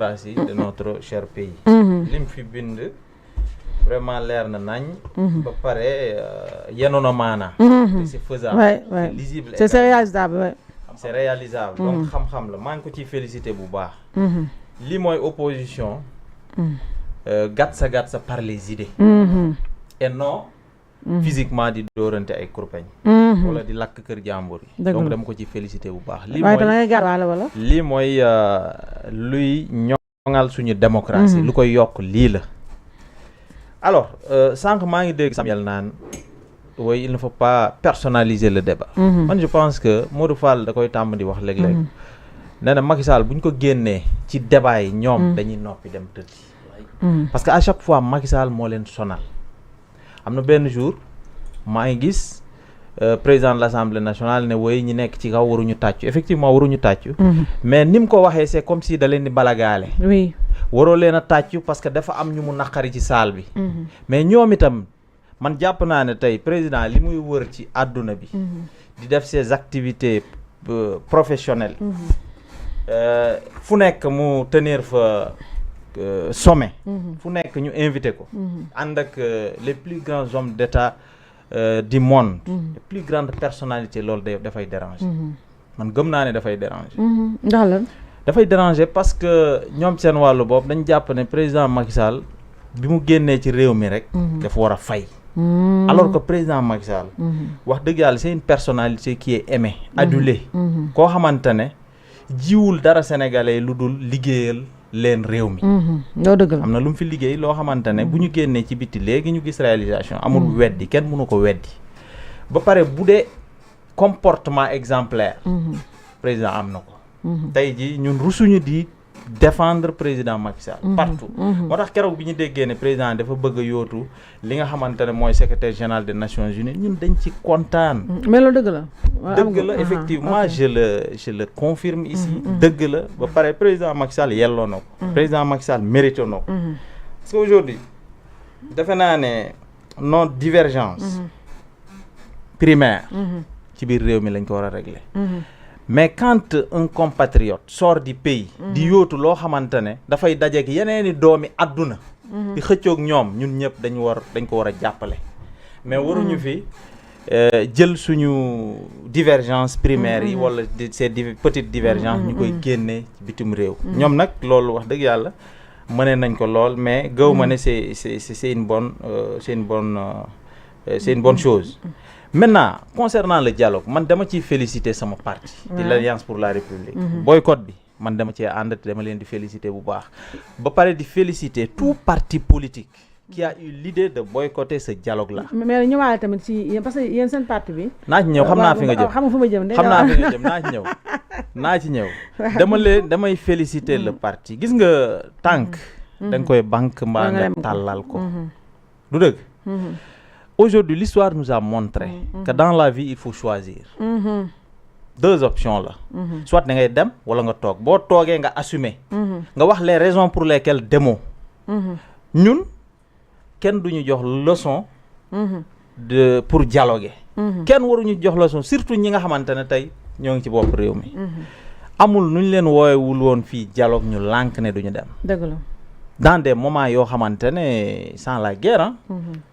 démocratie de notre cher pays. lim fi bind vraiment leer na nañ. ba pare yenoon na maana. c'est faisable. C'est lisible. C'est réalisable. Ouais. C'est réalisable. Donc xam-xam la maa ngi ko ciy félicité bu baax. li mooy opposition. gatsa par les idées. Et non physiquement di dóorante ay kurpeñ. wala di lakk kër jàmbur yi. donc dama ko ci félicité bu baax. lii mooy luy ñoŋal suñu démocratie. lu koy yokk lii la. alors sànq maa ngi dégg Samuel naan oui il ne faut pas personnaliser le débat. man je pense que Modou Fall da koy tàmm di wax léeg-léeg. nee na Macky Sall bu ñu ko génnee ci débat yi ñoom dañuy noppi dem tëddi. parce que à chaque fois Macky Sall moo leen sonal. am na benn jour maa ngi gis président de l'Assemblée nationale ne woy ñi nekk ci kaw waruñu tàccu effectivement waruñu tàccu. mais ni mu ko waxee c'est comme si da leen di balagaale. oui waroo leen a tàccu parce que dafa am ñu mu naqari ci salle bi. mais ñoom itam man jàpp naa ne tey président li muy wër ci àdduna bi. di def ses activités professionnelles. fu nekk mu tenir fa. Sommet fu nekk ñu invité ko ànd ak les plus grands hommes d'État du monde les plus grandes personnalités loolu dafay déranger man gëm naa ne dafay déranger ndax lan dafay déranger parce que ñoom seen wàllu bopp dañ jàpp ne président Macky Sall bi mu génnee ci réew mi rek dafa war a fay alors que président Macky Sall wax dëgg yàlla c'est une personnalité qui est aimée adulée koo xamante ne jiwul dara sénégalais lu dul liggéeyal leen réew mi loo dëgg la am na lu mu fi liggéey loo xamante ne bu ñu génnee ci biti léegi ñu gis réalisation amul weddi kenn mënu ko weddi ba pare bu dee comportement exemplaire président am na ko tey ji ñun rusuñu di défendre président Macky Sall partout moo tax keroog bi ñu déggee ne président dafa bëgg a yóotu li nga xamante ne mooy secrétaire général des Nations Unies ñun dañ ci kontaan mais loolu dëgg la dëgg la effectivement je le confirme ici dëgg la ba pare président Macky Sall yelloo na ko président Macky Sall mérité na ko parce que aujourd'hui defe naa ne nos divergences primaires ci biir réew mi lañ ko war a régler mais quand un compatriote sort du pays di yóotu loo xamante ne dafay dajeek yeneeni doomi àdduna di xëccoog ñoom ñun ñëpp dañ ko war a jàppale mais waruñu fi jël suñu divergence primaire yi wala ces petites divergences ñu koy génnee bitim réew ñoom nag loolu wax dëgg yàlla mëne nañ ko lool mais gëw ma ne c'est une bonne chose. Maintenant concernant le dialogue man dama ciy féliciter sama parti di l'Alliance pour la République boycott bi man dama cee ànd dama leen di féliciter bu baax ba pare di féliciter tout parti politique qui a eu l'idée de boycotter ce dialogue là. mais ñëwaale tamit ci parce que yéen seen parti bi. naa ci ñëw xam naa fi nga jëm xam nga fu ma jëm xam naa fi nga jëm naa ci ñëw damay féliciter le parti gis nga tànk da nga koy banque mbaa nga tàllal ko du dëgg. Aujourd'hui, l'histoire nous a montré que dans la vie, il faut choisir. Deux options là. Soit tu dem wala nga toog boo toogee nga assumer. nga wax les raisons pour lesquelles demoo. ñun kenn duñu jox leçon pour dialoguer. kenn waruñu jox leçon surtout ñi nga xamante ne tey ñoo ngi ci bopp réew mi. amul nu ñu leen woowewul woon fii dialogue ñu lànk ne duñu dem. dëgg la. dans des moments yoo xamante ne sans la guerre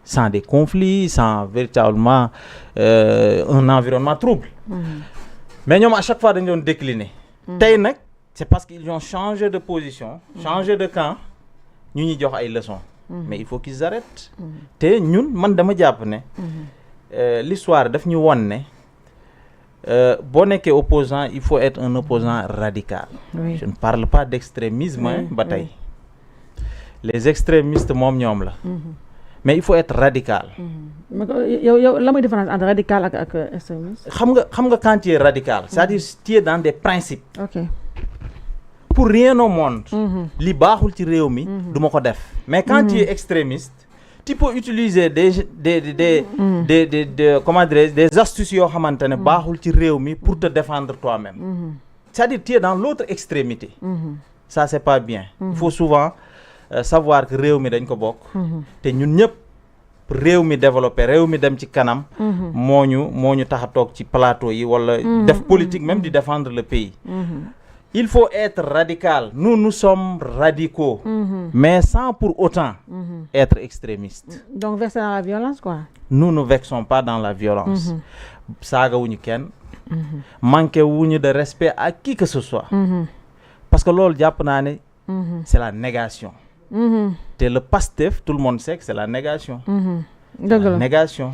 sans des conflits sans véritablement un environnement trouble mais ñoom à chaque fois dañu doon décliner tey nag c'est parce qu'ils ont changé de position changé de camp ñu ñuy jox ay leçons mais il faut qu'ils arrêtent te ñun man dama jàpp ne l'histoire daf ñu won ne boo nekkee opposant il faut être un opposant radical je ne parle pas d'extrémisme ba tey les extrémistes moom ñoom la mais il faut être radical. yow la muy différence entre radical ak extrémiste. xam nga quand tu es radical c'est-à-dire tu es dans des principes. ok pour rien au monde. li baaxul ci réew mi du ma ko def. mais quand tu es extrémiste tu peux utiliser des comment dirais-je des astuces yoo xamante ne baaxul ci réew mi pour te défendre toi-même. c'est-à-dire tu es dans l'autre extrémité. ça c'est pas bien. il faut souvent savoir que réew mi dañ ko bokk. te ñun ñëpp réew mi développé réew mi dem ci kanam. moo ñu tax a toog ci plateau yi wala def politique même di défendre le pays. il faut être radical. Nous sommes radicaux, mais sans pour autant être extrémistes. Donc verser dans la violence, quoi. Nous ne vexons pas dans la violence. Saga wuñu kenn, manqué wuñu de respect à qui que ce soit. Parce que loolu jàpp naa ne c'est la négation. te le Pastef tout le monde sait que c'est la négation. dëgg la négation.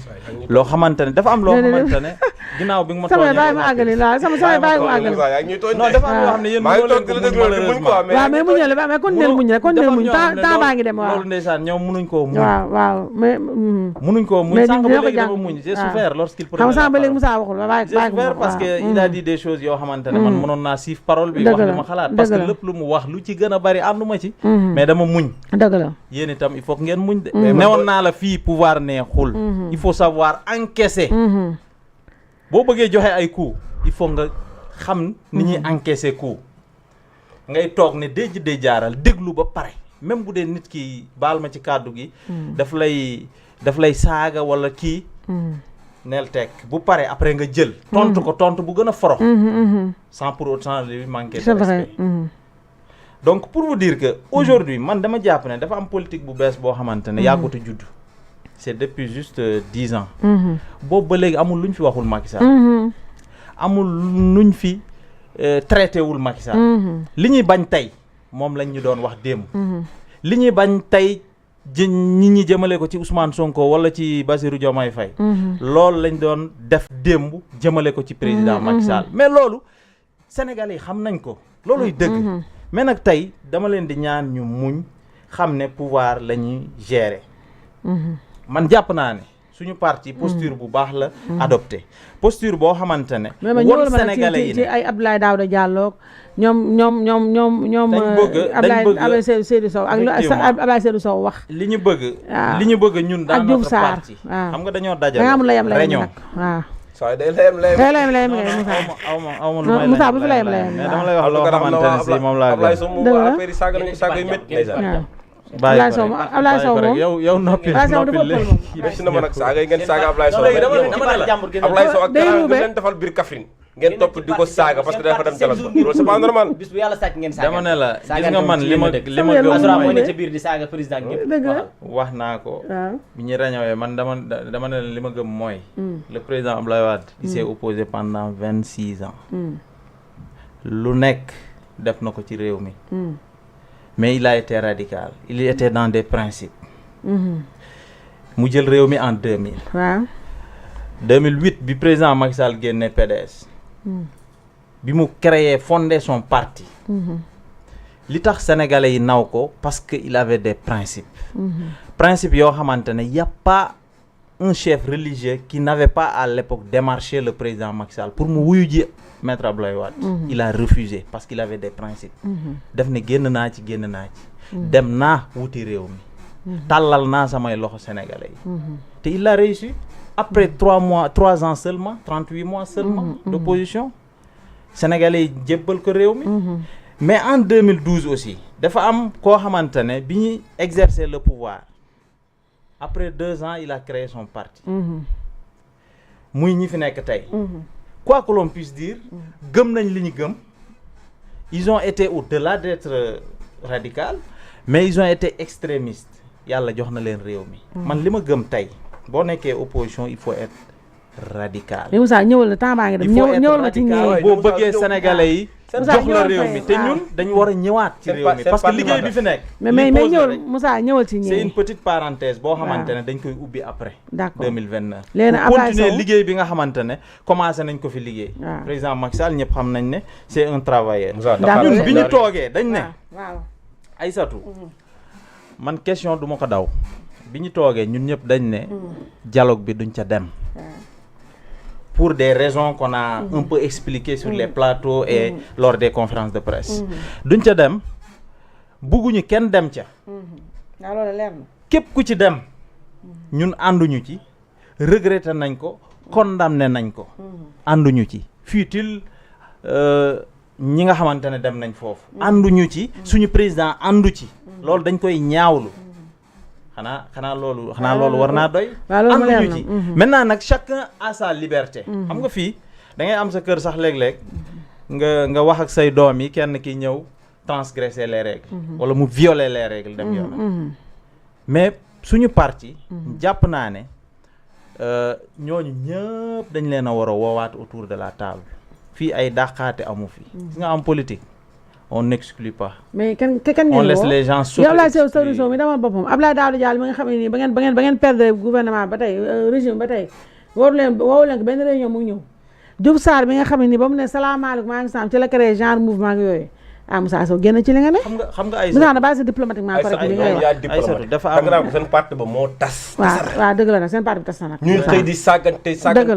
loo xamante ne dafa am loo xamante ne ginnaaw bi nga ma tooñee. bàyyi ma àggali la sama bàyyi ma àggali. non dafa am loo xam ne yéen mënoo leen ko muñ malheureusement. waaw mais muñal la mais kon neel muñ rek kon neel muñ temps baa ngi dem waaw. loolu ndeysaan ñoom mënuñ koo muñ. waaw mais. mënuñ koo muñ sànq ba léegi dafa muñ j'ai souffert lorsqu'il prenait la parole. xam nga sànq ba léegi Moussa waxul bàyyi j'ai souffert parce que il a dit des choses yoo xamante ne man mënoon naa siif parole bi wax li ma xalaat parce que lépp lu mu wax lu ci gën a bari ànduma ci mais dama muñ. dëgg la yéen itam il faut que ngeen muñ de. newoon naa la fii pouvoir neexul. il faut savoir encaisser. boo bëggee joxe ay coups il faut nga xam ni ñuy encaisser coups. ngay toog ne déj jaaral déglu ba pare même bu dee nit ki baal ma ci kàddu gi. daf lay saaga wala kii. neel tekk bu pare après nga jël. tontu ko tontu bu gën a forox. sans pour autant lui manquer de respect. donc pour vous dire que aujourd'hui man dama jàpp ne dafa am politique bu bees boo xamante ne yàggut a judd. c'est depuis juste 10 ans. boobu ba léegi amul lu ñu fi waxul Macky Sall. amul nuñ fi traité wul Macky Sall. li ñuy bañ tey moom lañ ñu doon wax démb. li ñuy bañ tey nit ñi jëmale ko ci Ousmane Sonko wala ci Bassirou Diomaye Faye. loolu lañ doon def démb jëmale ko ci président Macky Sall mais loolu Sénégalais yi xam nañ ko looluy dëgg. mais nag tey dama leen di ñaan ñu muñ xam ne pouvoir la ñuy gérer. man jàpp naa ne suñu parti posture bu baax la adopté posture boo xamante ne won Sénégalais yi ne ci ay Abdoulaye Daouda Diallo ñoom Abdoulaye Seydou Sow ak Abdoulaye Seydou Sow wax li ñu bëgg ñun dans notre parti xam nga dañoo dajal réunion waaw saa day layam aw ma lu may Moussa bu fi layam mais dama lay wax loo xamante ne si moom laa gën Ablaye Sow moom yow noppi léegi na ma nag saaga yi ngeen saaga Ablaye Sow Ablaye Sow ak Kara leen defal biir Kaffrine ngeen topp di ko saaga parce que dafa dem jalan ba loolu c'est pas normal. bis bu yàlla sàcc ngeen saaga dama ne la gis nga man li ma gëm mooy ne ca biir di saaga président ñëpp wax naa ko bi ñu rañawee man dama ne la li ma gëm mooy le président Abdoulaye Wade il s'est opposé pendant 26 ans lu nekk def na ko ci réew mi mais il a été radical il était dans des principes mu jël réew mi en 2000 2008 bi président Macky Sall génne PDS bi mu créé fondé son parti li tax sénégalais yi naw ko parce que il avait des principes principes yoo xamante ne y a pas un chef religieux qui n'avait pas à l'époque démarché le président Macky Sall pour mu wuyu ji Maître Abdoulaye Wade il a refusé parce qu'il avait des principes daf ne génn naa ci dem naa wuti réew mi tàllal naa samay loxo sénégalais yi te il a réussi après 3 ans seulement 38 mois seulement d'opposition sénégalais yi jébbal ko réew mi mais en 2012 aussi dafa am koo xamante ne bi ñuy exercer le pouvoir après 2 ans il a créé son parti muy ñi fi nekk tey quoi que l'on puisse dire gëm nañ li ñu gëm ils ont été au-delà d'être radical mais ils ont été extrémistes yàlla jox na leen réew mi man li ma gëm tey boo nekkee opposition il faut être radical. mais Moussa ñëwal la temps baa ngi dem ñëwal ma ci ñëw boo bëggee sénégalais yi jox la réew mi te ñun dañu war a ñëwaat ci réew mi parce que liggéey bi fi nekk mais ñëwal Moussa ñëwal ci ñëw c'est une petite parenthèse boo xamante ne dañ koy ubbi après d'accord 2029 léegi pour continuer liggéey bi nga xamante ne commencé nañ ko fi liggéey président Macky Sall ñëpp xam nañ ne c'est un travailleur ñun bi ñu toogee dañ ne Aïssatou man question du ma ko daw bi ñu toogee ñun ñëpp dañ ne dialogue bi duñ ca dem pour des raisons qu'on a un peu expliquées sur les plateaux et lors des conférences de presse duñ ca dem bugguñu kenn dem ca loolu leer na képp ku ci dem ñun ànduñu ci regretté nañ ko condamné nañ ko ànduñu ci fut-il ñi nga xamante ne dem nañ foofu ànduñu ci suñu président àndu ci loolu dañ koy ñaawlu xanaa loolu war naa doy ànduñu ci maintenant nag chacun a sa liberté xam nga fii da ngay am sa kër sax léeg-léeg nga wax ak say doom yi kenn ki ñëw transgresser les règles wala mu violer les règles dem yoonam mais suñu parti jàpp naa ne ñooñu ñëpp dañ leen a war a woowaat autour de la table fii ay dàqaate amu fi gis nga am politique on n'exclut pas mais kan on laisse les gens yow Abdoulaye Sow mi demal boppam Abdoulaye Daouda Diallo mi nga xam ne nii ba ngeen perdre gouvernement ba tey régime ba tey woowu leen ko benn réunion mu ñëw Diouf Sarr bi nga xam ne nii ba mu ne salaamaaleykum maa ngi sam ci la créé genre mouvement yooyu Moussa Sow génn ci li nga ne xam nga ay Moussa na base diplomatiquement correct li ngay wax Aïssatou dafa am nga seen parti ba moo tas waaw dëgg la nag seen parti bi tas na nag ñuy xëy di saagante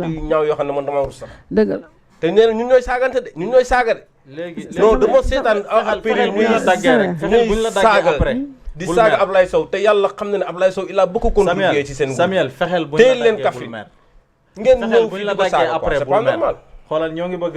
yu ñaaw yoo xam ne man dama rus sax dëgg la te nee na ñun ñooy saagante de ñun ñooy saaga de léegi non dama seetaan après buñ la daggee rek buñ la daggee après di saaga Ablaye Sow te yàlla xam na ne Ablaye Sow il a beaucoup contribué ci seen Samuel fexeel buñ teel la leen daggee kafri bul mer ngeen ñëw buñ fii la di ko daggee saaga après c'est pas bul mer normal xoolal ñoo ngi bëgg